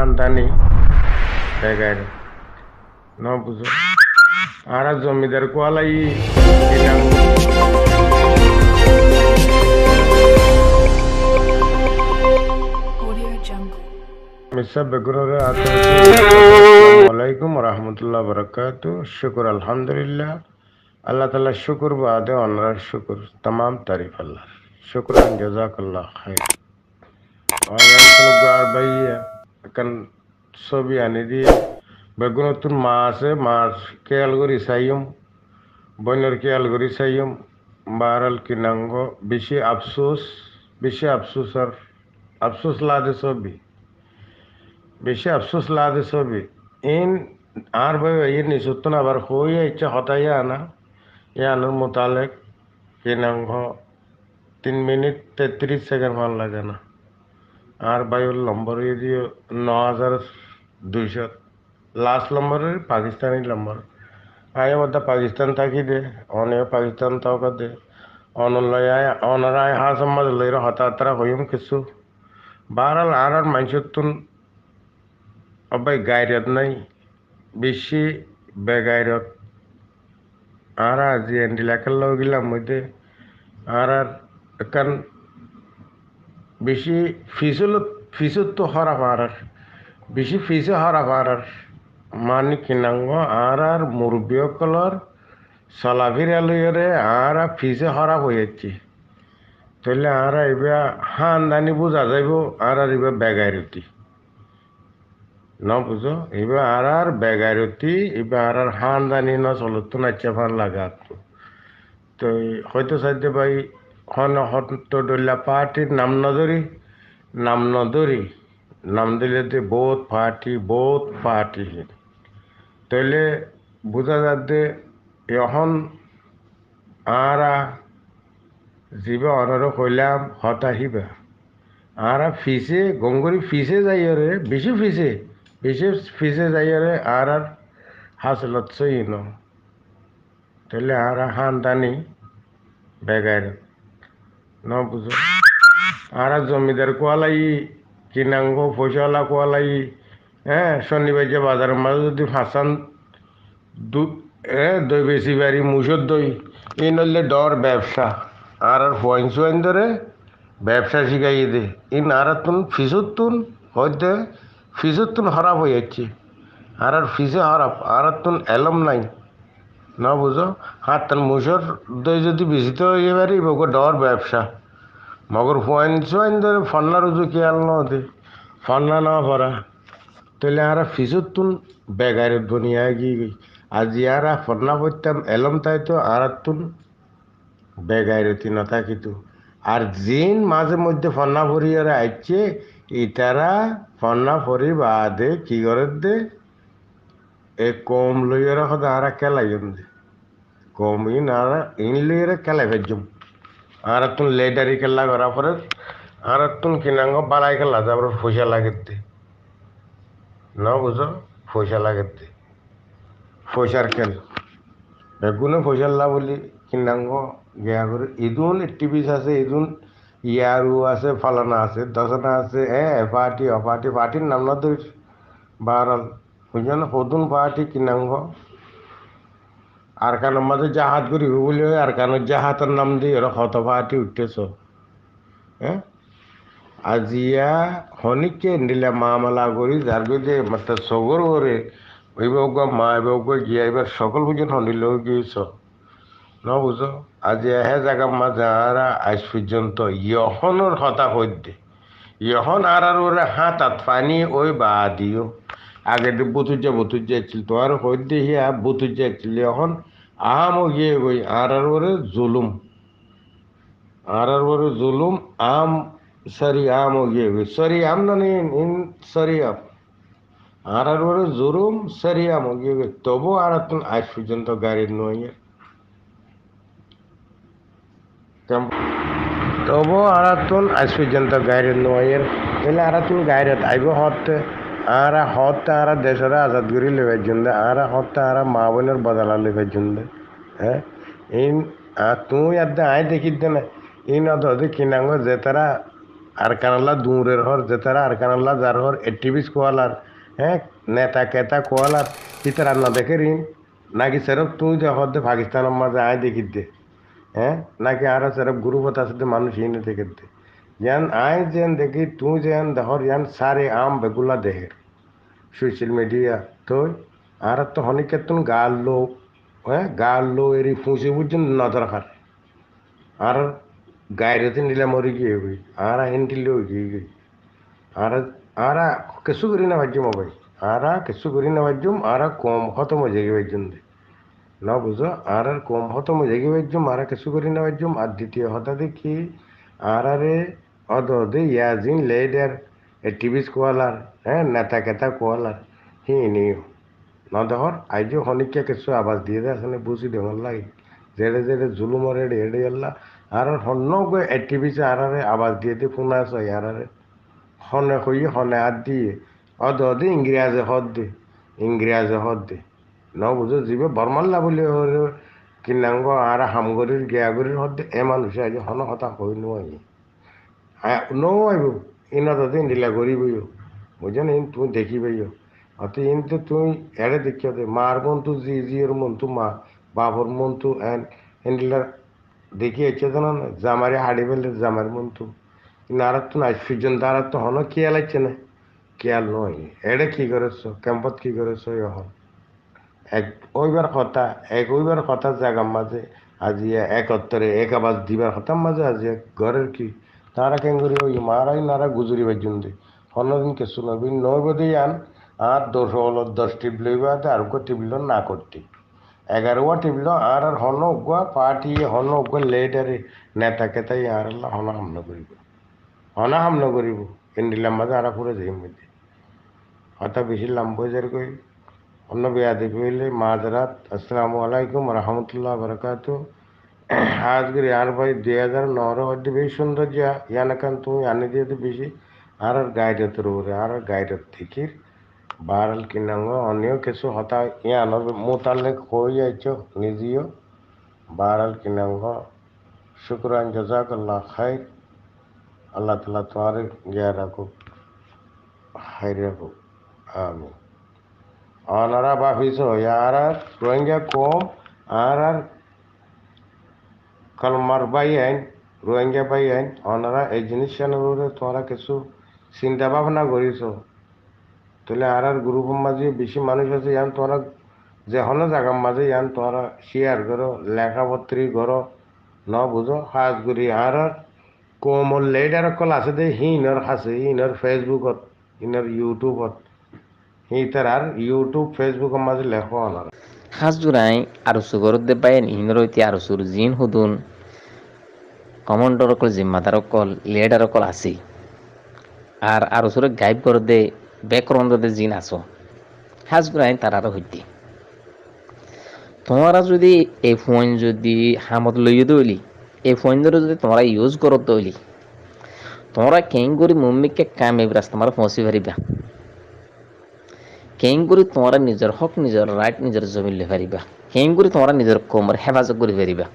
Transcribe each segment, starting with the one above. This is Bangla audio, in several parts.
হান্দানি বেগাইর ন বুঝো আর জমিদার কোয়ালাই মিসা বেগুনের আসসালামাইকুম রহমতুল্লাহ বরকাত শুকুর আলহামদুলিল্লাহ আল্লাহ তালা শুকুর বাদে অনার শুকুর तमाम तारीफ अल्लाह शुक्रान जजाकल्लाह खैर আর ভাই এখন ছবি আনি দিয়ে বেগুনতুন মাছ কেয়াল করি চাইম বইনের কেয়াল করি চাইম বারাল কিনাঙ্গ বেশি আফসোস আর আফসোস লাদে ছবি বেশি আফসোস লাদে ছবি ইন আর ভাই ইয়ে নিচুত্তন আবার হইয়া ইচ্ছা হতাইয়া আনা এ আনার মোতালেক কিনাঙ্গ 3 মিনিট 33 সেকেন্ড ভাল লাগে না আর ভাইয়ের নম্বর দিয়ে 9200 লাস্ট নম্বরের পাকিস্তানি নম্বর আয় মধ্যে পাকিস্তান থাকি দে অনেক পাকিস্তান তাওকা দে অনরায় হাস মাঝ লইর হতাত্রা হইম কিছু বারাল আর মানুষতুন অবাই গাইরত নাই বেশি বেগাইরত আর আজি এন্ডিলাকের লগ গেলাম মধ্যে আর একান বেশি ফিসত তো হরাপ আর বেশি ফিসে হরাপ আর মানে কিনাঙ্গ আর মুরব্বীসকলর চলাফিরা লইরে আর ফিসে হরাপ হয়েছি তাহলে আর এবার হান্দানি বোঝা যাইব আর এবার বেগাইরতি ন বুঝো এবার আর বেগাইরতি এবার আর হান্দানি ন চলত নাচা ভার লাগাত তো হয়তো সাইতে ভাই হন হত ডল্লা পার্টির নাম দিলে তো বহুত পার্টি তাইলে বোঝা যাতে এখন আরা যিবা অনর কইলাম হত আহিবা আরা ফিসে গঙ্গরি ফিসে যাইরে বেশি ফিসে যাইরে আর হাসলত সই ন তাইলে আর হান্দানি বেগাইর ন বুঝো আর জমিদার কোয়ালাই কিনাঙ্গ পয়সাওয়ালা কোয়ালাই শনিবার যে বাজারের মাঝে যদি ফাঁসান দই বেশি বাড়ি মুসর দই এই নইলে ডর ব্যবসা আর ফোয়াইন ধরে ব্যবসা শিখাই দে ইন আর তুন ফিসুতুন হইতে ফিসুতুন খারাপ হয়ে যাচ্ছে আর ফিসে খারাপ আর তুন এলম নাই না বুঝো হাত তার মুসর দই যদি বেশিতে হয়ে পারি ওকে ডর ব্যবসা মগর ফোয়াইন ধরে ফন্না রুজু খেয়াল নদে ফন্না না ভরা তাহলে আর ফিসুতুন বেগাইরত বনিয়া গিয়ে আজি আর ফন্না পড়তাম এলম তাই তো আর তুন বেগাইরতি না থাকিতো আর জিন মাঝে মধ্যে ফন্না ভরি আর আইছে ইতারা ফন্না ভরি বাদে কি করে দে এ কম লইয়ার হতে আর খেলাইম দে কম ইন লইয়ার খেলাই ফেজম আর তুন লেডারি খেলা করার পরে আর তুন কিনাঙ্গ বালাই খেলা তারপর পয়সা লাগে দে না বুঝো পয়সা লাগে দে পয়সার খেল বেগুনে পয়সার লা বলি কিনাঙ্গ গেয়া করে ইদুন টিভিস আছে ইদুন ইয়ারু আছে ফালানা আছে দশনা আছে পার্টির নাম না ধর বারাল বুঝলেন হদুন পার্টি কিনাঙ্গ আর কানের মাঝে জাহাজ করিব বলে আর কানের জাহাজের নাম দিয়ে ওরা কত পার্টি উঠতেছ আজিয়া হনিকে নিলে মামলা করি যার বিদে মাত্র সগর করে ওইব মা এবার গিয়া এবার সকল বুঝেন হনিল গিয়েছ ন বুঝো আজি এহে জায়গা মাঝে আর আজ পর্যন্ত ইহনের হতা হইতে ইহন আর ওরা হাত পানি ওই বা দিও আগে বুতুজা ছিল তো আর হইতে হিয়া বুতুজা ছিল এখন আম গিয়ে গই আর ওরে জুলুম আম সরি আম গিয়ে গই সরি আম না ইন সরি আম আর ওরে জুলুম সরি আম গিয়ে গই তবু আর তুমি আজ পর্যন্ত গাড়ির নয় তবু আর তুন আজ পর্যন্ত গাড়ির নয় তাহলে আর তুন গাড়িত আইব হতে আর দেশের আজাদ করে লেবার জন্য আর মা বোনের বদলা লেবার জন্য ইন তুই আর আয় দেখি দে না ইন অত কিনাঙ্গ যে তারা আর কানাল্লা দূরের হর যে তারা আর কানাল্লা যার হর এক্টিভিস্ট কোয়ালার হ্যাঁ নেতা কেতা কোয়ালার ইতারা না দেখে রিন নাকি সেরফ তুই যে হদ্দে পাকিস্তানের মাঝে আয় দেখি দে হ্যাঁ নাকি আরো সেরফ গ্রুপ আছে মানুষ ইনে দেখে দে যেন আয় যেন দেখি তুই যেন দেখর যেন সারে আম বেগুলা দেহের সোশ্যাল মিডিয়া তো আর তো অনেকে তুমি গাল লো হ্যাঁ গাল লো এরি ফুঁসে বুঝছেন নজর খার আর গায়রতে নিলে মরি গিয়ে হই আর হিন্দিলে গিয়ে আর আর কিছু করি না ভাজ্যম ভাই আর কিছু করি না ভাজ্যম আর কম খতম জেগে ভাজ্যম দে না বুঝো আর কম খতম জেগে ভাজ্যম আর কিছু করি না ভাজ্যম আর দ্বিতীয় হতা দেখি আর আরে অদে ইয়াজিন লেডার টিভিস কোয়ালার হ্যাঁ নেতা কেতা কোয়ালার হি নিও না ধর আইজ হনিকে কিছু আবাস দিয়ে দেয় আসলে বুঝি দেওয়ার লাগে যেড়ে যেড়ে জুলুমর এড়ে এড়ে এল্লা আর হন্য গো টিভিসে আর আবাস দিয়ে দিয়ে ফোন আসো আর হনে হই হনে আর দিয়ে অদে ইংরেজে হদ দে ইংরেজে হদ দে ন বুঝো যাবে বর্মাল্লা বলে কিনাঙ্গ আর হামগরির গিয়াগরির হদ দে এ মানুষ আজ হন হতা হই নয় নইব ইনত দিলা করিবইও বুঝছো না তুমি দেখিবইও অত কিন্তু তুমি এড়ে দেখিও দে মার মন তু জিওর মন তু মা বাবর মন তু এন্ডিলার দেখি এসে না জামারে হাড়ি ফেললে জামার মন তু নারাত তো নাই সুজন তারাত তো হন খেয়াল আছে না খেয়াল নয় এড়ে কি করেছ ক্যাম্পত কি করেছ এখন এক ওইবার কথা ওইবার কথা জাগার মাঝে আজি একত্তরে এক আবাস দিবার হতার মাঝে আজি ঘরের কি তারা কেঙ্গুরি ওই মারাই নারা গুজুরি বাজন দে অন্যদিন কিছু নবীন নয় বোধে আন আর 10 টিপলইবা আর টিপল না করতে 11 টিপল আর হন উগুয়া পার্টি হন উগুয়া লেডারে নেতা কেতাই আর হন হামলা করিব হনা হামলা করিব ইন্ডিলাম মাঝে আর পুরো যাই মধ্যে হতা বেশি লাম্বজার কই অন্য বেয়াদি কইলে মাঝরাত আসসালামু আলাইকুম রহমতুল্লাহ বরকাত আজকের ইয়ার ভাই 2009 মধ্যে বেশি সুন্দর যা ইয়ানাকান তুমি আনি দিয়ে বেশি আর গাইডত রোরে আর গাইডত থেকে বারাল কিনাঙ্গ অন্য কিছু হতা ইয়ানোর মোতালেক হয়ে যাইছো নিজেও বারাল কিনাঙ্গ শুক্রান জাজাকাল্লাহ খাইর আল্লাহ তালা তোমার জ্ঞান রাখুক হাই রাখুক আমি অনারা বাফিস আর রোহিঙ্গা কম আর কালমার বাই আইন রোহিঙ্গা বাই আইন ওনারা এই জিনিস তোমরা কিছু চিন্তা ভাবনা করিস তাহলে আর গ্রুপের মাঝে বেশি মানুষ আছে ইয়ান তোমরা যে হলো জায়গার মাঝে ইয়ান তোমরা শেয়ার করো লেখাপত্রি করো ন বুঝো হাজ করি আর কোমল লেডার কল আছে দে হিনর আছে হিনর ফেসবুকত হিনর ইউটিউবত হি তার আর ইউটিউব ফেসবুকের মাঝে লেখো ওনারা হাজুরাই আরো সুগরত দে পায়েন ইনরইতে আরো সুর জিন হুদুন কমান্ডার অকল জিম্মাদার অকল লিডার অকল আসি আর আরো সুরে গাইব করে দে ব্যাকরণ দে জিন আসো হাজুরাই তার আরো হইতে তোমরা যদি এই ফোন যদি হামত লইয়ে দইলি এই ফোন ধরে যদি তোমরা ইউজ করো দইলি তোমরা কেন করে মুম্মিকে কামেব রাস্তা তোমরা পৌঁছি পারিবা কেন করে তোমরা নিজের হক নিজের রাইট নিজের জমি লে পারিবা কেন করে তোমরা নিজের কোমর হেফাজত করে পারিবা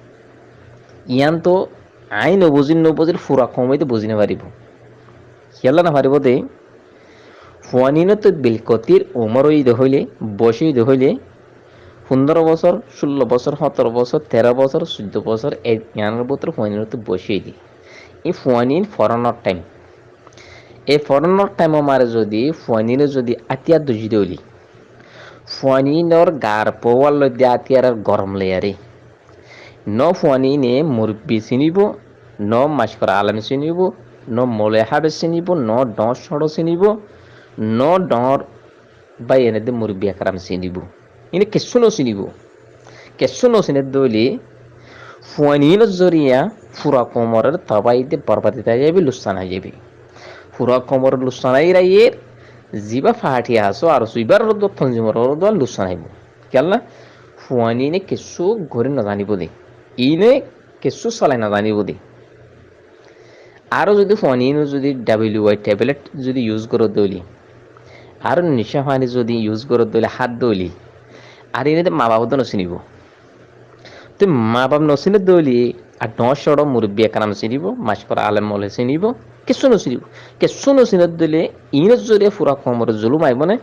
ইয়ান তো আইন নবজির ফুরা কমাইতে বুঝি না পারিব খেলা না পারিব দে ফুয়ানিন তো বিলকতির উমর হইলে বয়স হইলে 15 বছর 16 বছর 17 বছর 13 বছর 14 বছর এই ইয়ানের ভিতরে ফুয়ানিন তো বসিয়ে দি এই ফুয়ানিন ফরানোর টাইম এই ফরানোর টাইম মারে যদি ফুয়ানিনে যদি আতিয়া দুজি দইলি ফুয়ানিনর গার পোয়াল লইতে আতিয়ার গরম লেয়ারে ন ফুয়ানিনে মুরব্বী চিনিব ন মাসকর আলম চিনিব ন মলে হাবে চিনিব ন ডর সড় চিনিব ন ডর বা এনে মুরব্বী একরাম চিনিব এনে কেঁচু নচিনিব কেঁচু নচিনে দইলে ফুয়ানিন জরিয়া ফুরা কোমরের তবাইতে বরবাদিতা যাবে লুসান হয়ে যাবে ফুরা কোমরের লুসানাই রাইয়ের জিবা ফাহাটিয়া আসো আর সুইবার দক্ষণ জিমর লুসান আইব কেন না ফুয়ানিনে কেঁচু ঘরে নাজানিব দে ইনে কেঁচু চলাই নাজানিব দে আরও যদি ফুয়ানিনো যদি WY ট্যাবলেট যদি ইউজ করো দইলি আর নিশা পানি যদি ইউজ করো দইলে হাত দইলি আর এনে মা বাবা তো নচিনিব তো মা বাপ নচিনে দইলি আর 10 মুরব্বী একরাম চিনিব মাসকর আলেম মলে চিনিব কিছু নচিনত দিলে ইংরেজ জরিয়ে ফুরা কমর জুলুম আইব নে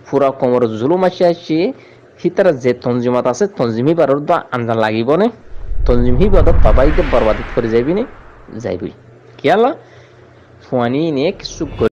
ফুরা কমর জুলুম আসি সিতার যে তঞ্জিমাত আছে তঞ্জিমি বারর তো আঞ্জান লাগিব নে তঞ্জিম হি বাদত বাবাইকে বরবাদিত করে যাইবি নে যাইবি কিয়ালা ফুয়ানি নিয়ে কিছু